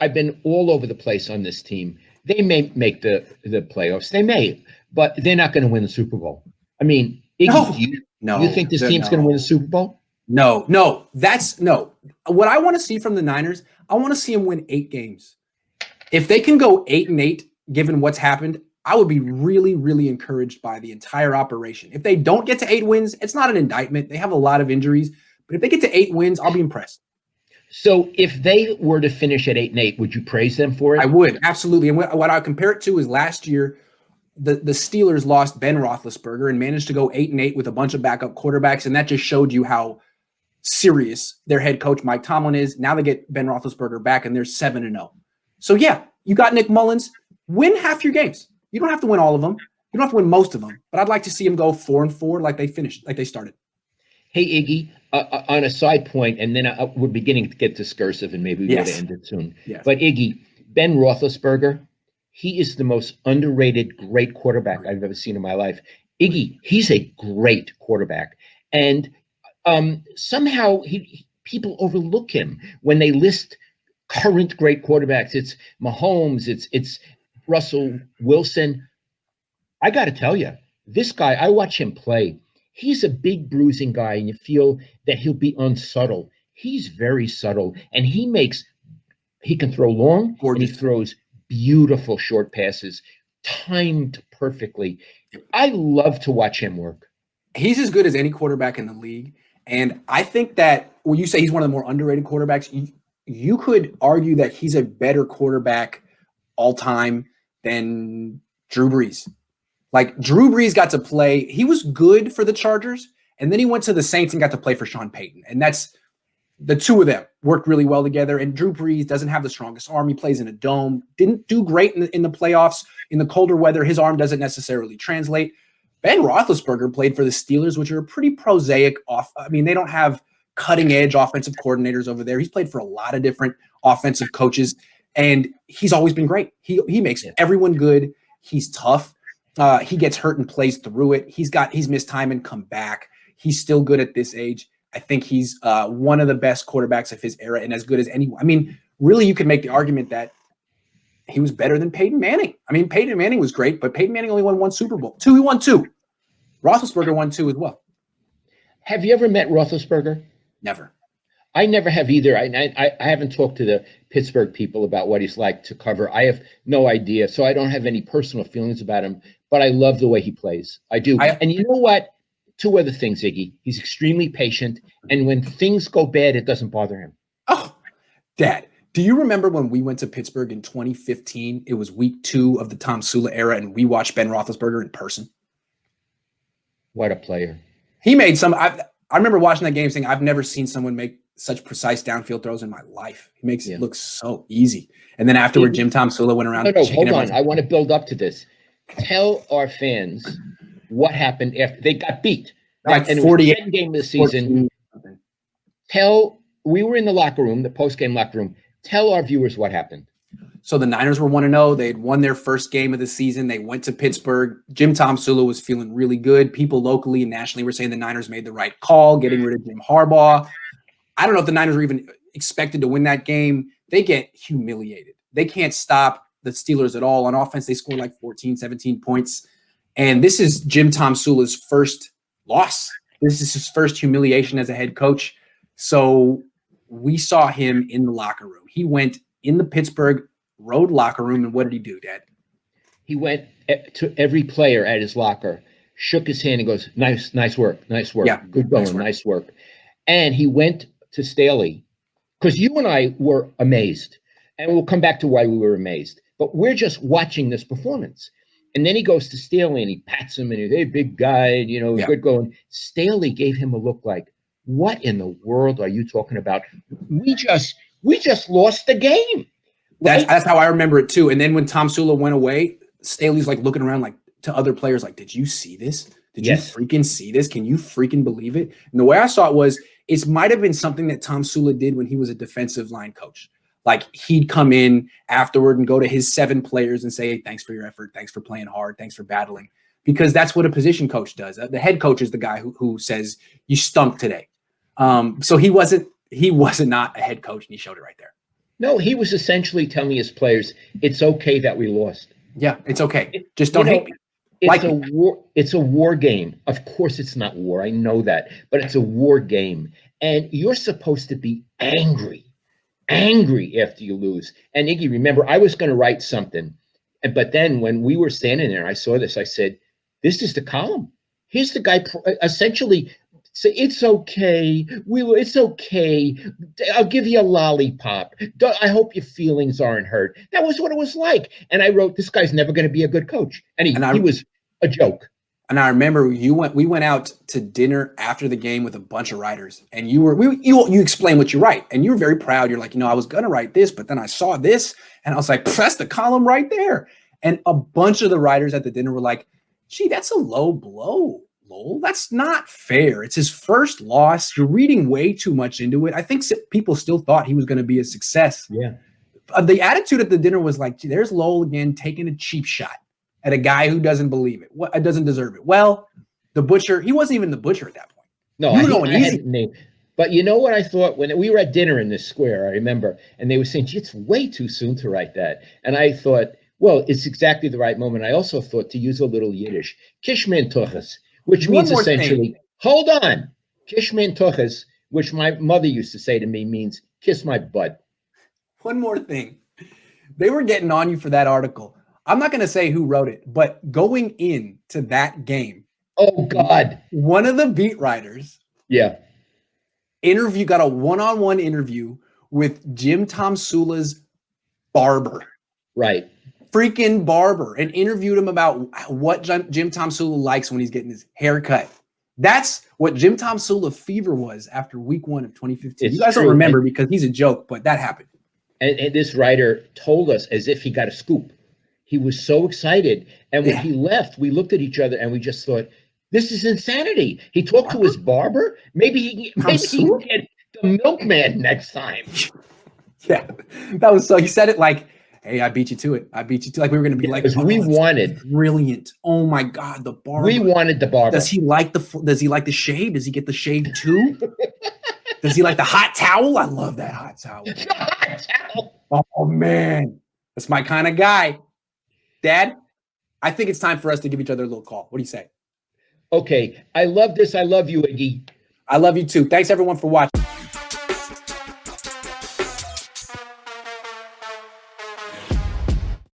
I've been all over the place on this team. They may make the playoffs. They may, but they're not going to win the Super Bowl. I mean, Iggy, you think this team's going to win the Super Bowl? No. That's no. What I want to see from the Niners, I want to see them win 8 games. If they can go 8-8, given what's happened, I would be really, really encouraged by the entire operation. If they don't get to 8 wins, it's not an indictment. They have a lot of injuries, but if they get to 8 wins, I'll be impressed. So if they were to finish at 8-8, would you praise them for it? I would, absolutely. And what I compare it to is last year, the Steelers lost Ben Roethlisberger and managed to go 8-8 with a bunch of backup quarterbacks, and that just showed you how serious their head coach Mike Tomlin is. Now they get Ben Roethlisberger back, and they're 7-0. So yeah, you got Nick Mullins. Win half your games. You don't have to win all of them. You don't have to win most of them. But I'd like to see them go 4-4 like they finished, like they started. Hey, Iggy, on a side point, and then we're beginning to get discursive, and maybe we're going to end it soon. Yes. But Iggy, Ben Roethlisberger, he is the most underrated great quarterback I've ever seen in my life. Iggy, he's a great quarterback. And somehow people overlook him when they list current great quarterbacks. It's Mahomes, it's Russell Wilson. I got to tell you, this guy, I watch him play. He's a big bruising guy, and you feel that he'll be unsubtle. He's very subtle, and he can throw long, and he throws beautiful short passes, timed perfectly. I love to watch him work. He's as good as any quarterback in the league. And I think that when you say he's one of the more underrated quarterbacks, you could argue that he's a better quarterback all time than Drew Brees. Like, Drew Brees got to play. He was good for the Chargers, and then he went to the Saints and got to play for Sean Payton. And that's the two of them worked really well together. And Drew Brees doesn't have the strongest arm. He plays in a dome. Didn't do great in the playoffs. In the colder weather, his arm doesn't necessarily translate. Ben Roethlisberger played for the Steelers, which are pretty prosaic they don't have cutting-edge offensive coordinators over there. He's played for a lot of different offensive coaches, and he's always been great. He makes everyone good. He's tough. He gets hurt and plays through it. He's missed time and come back. He's still good at this age. I think he's one of the best quarterbacks of his era and as good as anyone. I mean, really, you could make the argument that he was better than Peyton Manning. I mean, Peyton Manning was great, but Peyton Manning only won 1 Super Bowl. He won 2. Roethlisberger won 2 as well. Have you ever met Roethlisberger? Never. I never have either. I haven't talked to the Pittsburgh people about what he's like to cover. I have no idea, so I don't have any personal feelings about him, but I love the way he plays. I do. And you know what? 2 other things, Iggy. He's extremely patient, and when things go bad, it doesn't bother him. Oh, Dad, do you remember when we went to Pittsburgh in 2015? It was week 2 of the Tom Sula era, and we watched Ben Roethlisberger in person. What a player. He made some – I remember watching that game saying, I've never seen someone make such precise downfield throws in my life. He makes it look so easy. And then afterward, Jim Tom Sula went around. No, hold on. I want to build up to this. Tell our fans what happened after they got beat. Like and 48 it was the game of the season. We were in the locker room, the post-game locker room. Tell our viewers what happened. So the Niners were 1-0. They had won their first game of the season. They went to Pittsburgh. Jim Tom Sula was feeling really good. People locally and nationally were saying the Niners made the right call, getting rid of Jim Harbaugh. I don't know if the Niners were even expected to win that game. They get humiliated. They can't stop the Steelers at all. On offense, they scored like 14, 17 points. And this is Jim Tom Sula's first loss. This is his first humiliation as a head coach. So we saw him in the locker room. He went in the Pittsburgh road locker room, and what did he do, Dad? He went to every player at his locker, shook his hand and goes, nice work. Yeah, good going, nice work. And he went to Staley, because you and I were amazed, and we'll come back to why we were amazed, but we're just watching this performance. And then he goes to Staley and he pats him and he's a big guy, and good going. Staley gave him a look like, what in the world are you talking about? We just lost the game. Right? That's how I remember it too. And then when Tom Sula went away, Staley's like looking around like to other players like, did you see this? Did you freaking see this? Can you freaking believe it? And the way I saw it was, it might have been something that Tom Sula did when he was a defensive line coach. Like, he'd come in afterward and go to his 7 players and say, hey, thanks for your effort. Thanks for playing hard. Thanks for battling. Because that's what a position coach does. The head coach is the guy who says, you stunk today. So he wasn't not a head coach, and he showed it right there. No, he was essentially telling his players, it's okay that we lost. Yeah, it's okay. It- Just you don't hate know, me. it's Like a me. war. It's a war game. Of course, it's not war. I know that, but it's a war game, and you're supposed to be angry after you lose. And Iggy, remember, I was going to write something, but then when we were standing there, I saw this. I said, "This is the column. Here's the guy essentially say it's okay. It's okay. I'll give you a lollipop. I hope your feelings aren't hurt." That was what it was like. And I wrote, "This guy's never going to be a good coach," and and he was a joke. I remember we went out to dinner after the game with a bunch of writers, and you explained what you write, and you were very proud. You're like, I was gonna write this, but then I saw this, and I was like, that's the column right there. And a bunch of the writers at the dinner were like, gee, that's a low blow, Lowell. That's not fair. It's his first loss. You're reading way too much into it. I think people still thought he was going to be a success. Yeah. The attitude at the dinner was like, gee, there's Lowell again taking a cheap shot at a guy who doesn't believe it, doesn't deserve it. Well, the butcher, he wasn't even the butcher at that point. No, you were going easy. But you know what I thought when we were at dinner in this square, I remember, and they were saying, "Gee, it's way too soon to write that." And I thought, well, it's exactly the right moment. I also thought to use a little Yiddish, Kishman Tuchas, which means essentially, hold on, Kishman Tuchas, which my mother used to say to me means kiss my butt. One more thing. They were getting on you for that article. I'm not going to say who wrote it, but going into that game. Oh, God. One of the beat writers. Yeah. Got a one-on-one interview with Jim Tomsula's barber. Right. Freaking barber, and interviewed him about what Jim Tomsula likes when he's getting his hair cut. That's what Jim Tomsula fever was after week 1 of 2015. You guys don't remember because he's a joke, but that happened. And this writer told us as if he got a scoop. He was so excited. And when he left, we looked at each other and we just thought, this is insanity. He talked to his barber. Maybe he can get the milkman next time. Yeah, that was so. He said it like, "Hey, I beat you to it. I beat you to." Like we were going to be like, because we wanted brilliant. Oh my God, the barber. We wanted the barber. Does he like the shave? Does he get the shave too? Does he like the hot towel? I love that hot towel. Hot towel. Oh man, that's my kind of guy. Dad, I think it's time for us to give each other a little call. What do you say? Okay. I love this. I love you, Iggy. I love you too. Thanks everyone for watching.